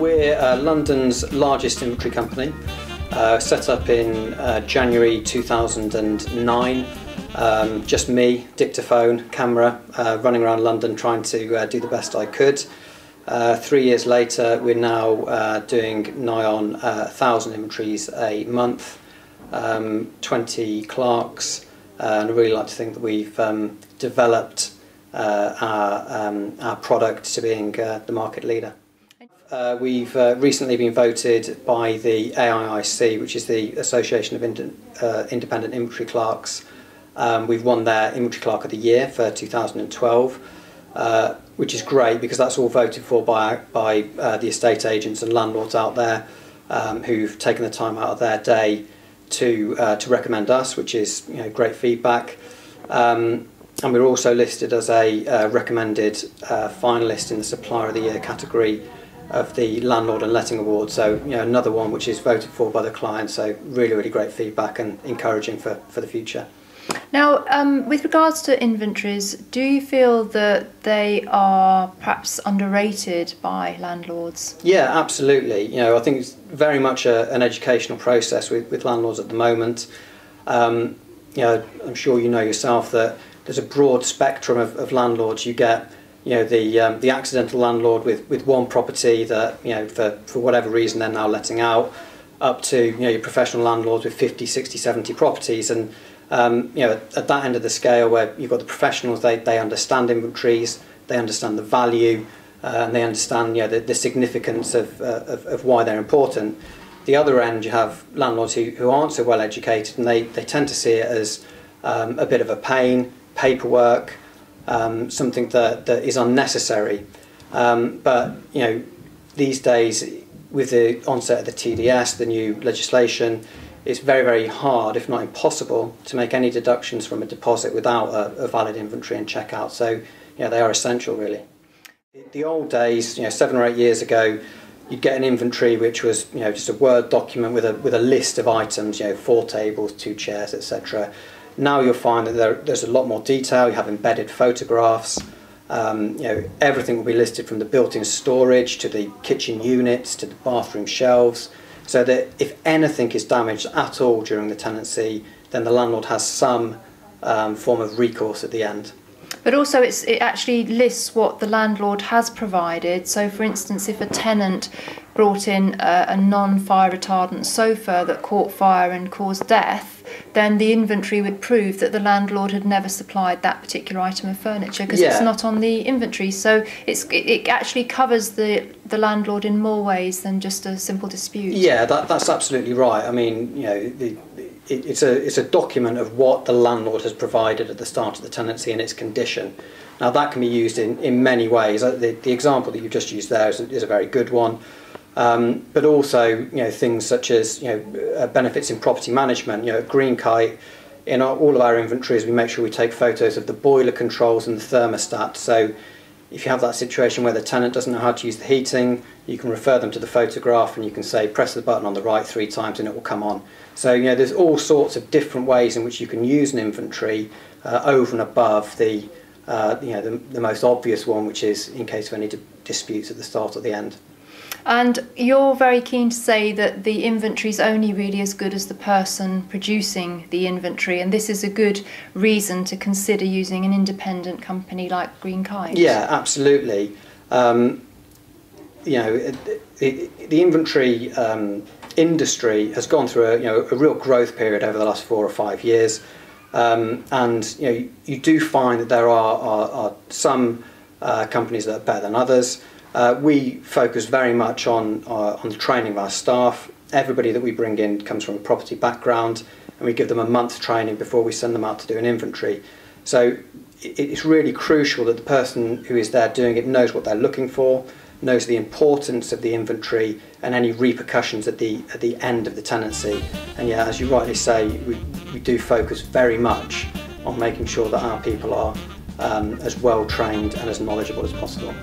We're London's largest inventory company, set up in January 2009. Just me, dictaphone, camera, running around London trying to do the best I could. 3 years later, we're now doing nigh on 1,000 inventories a month, 20 clerks, and I really like to think that we've developed our product to being the market leader. We've recently been voted by the AIIC, which is the Association of Independent Inventory Clerks. We've won their Inventory Clerk of the Year for 2012, which is great because that's all voted for by the estate agents and landlords out there who've taken the time out of their day to recommend us, which is great feedback. And we're also listed as a recommended finalist in the Supplier of the Year category of the Landlord and Letting Award, so another one which is voted for by the client, so really great feedback and encouraging for the future. Now, with regards to inventories, do you feel that they are perhaps underrated by landlords? Yeah, absolutely. I think it's very much an educational process with landlords at the moment. I'm sure you know yourself that there's a broad spectrum of landlords. You get the accidental landlord with one property that for whatever reason they're now letting out, up to your professional landlords with 50, 60, 70 properties, and at that end of the scale where you've got the professionals, they understand inventories, they understand the value, and they understand the significance of why they're important. The other end, you have landlords who aren't so well educated, and they tend to see it as a bit of a pain, paperwork, something that is unnecessary. But these days, with the onset of the TDS, the new legislation, it's very hard, if not impossible, to make any deductions from a deposit without a valid inventory and checkout. So they are essential, really. The old days, 7 or 8 years ago, you'd get an inventory which was just a Word document with a list of items, 4 tables, 2 chairs, etc. Now you'll find that there's a lot more detail. You have embedded photographs. Everything will be listed, from the built-in storage to the kitchen units to the bathroom shelves, so that if anything is damaged at all during the tenancy, then the landlord has some form of recourse at the end. But also it actually lists what the landlord has provided. So for instance, if a tenant brought in a non-fire retardant sofa that caught fire and caused death, then the inventory would prove that the landlord had never supplied that particular item of furniture because it's not on the inventory. So it actually covers the landlord in more ways than just a simple dispute. Yeah, that's absolutely right. I mean, it's a document of what the landlord has provided at the start of the tenancy and its condition. Now that can be used in many ways. The example that you've just used there is a very good one. But also, things such as benefits in property management. At Green Kite, in all of our inventories, we make sure we take photos of the boiler controls and the thermostat. So if you have that situation where the tenant doesn't know how to use the heating, you can refer them to the photograph and you can say press the button on the right 3 times and it will come on. So there's all sorts of different ways in which you can use an inventory over and above the most obvious one, which is in case of any disputes at the start or the end. And you're very keen to say that the inventory is only really as good as the person producing the inventory, and this is a good reason to consider using an independent company like Green Kite. Yeah, absolutely. The inventory industry has gone through a real growth period over the last 4 or 5 years, and you do find that there are some companies that are better than others. We focus very much on the training of our staff. Everybody that we bring in comes from a property background, and we give them a month's training before we send them out to do an inventory. So it's really crucial that the person who is there doing it knows what they're looking for, knows the importance of the inventory and any repercussions at the end of the tenancy. And yeah, as you rightly say, we do focus very much on making sure that our people are as well trained and as knowledgeable as possible.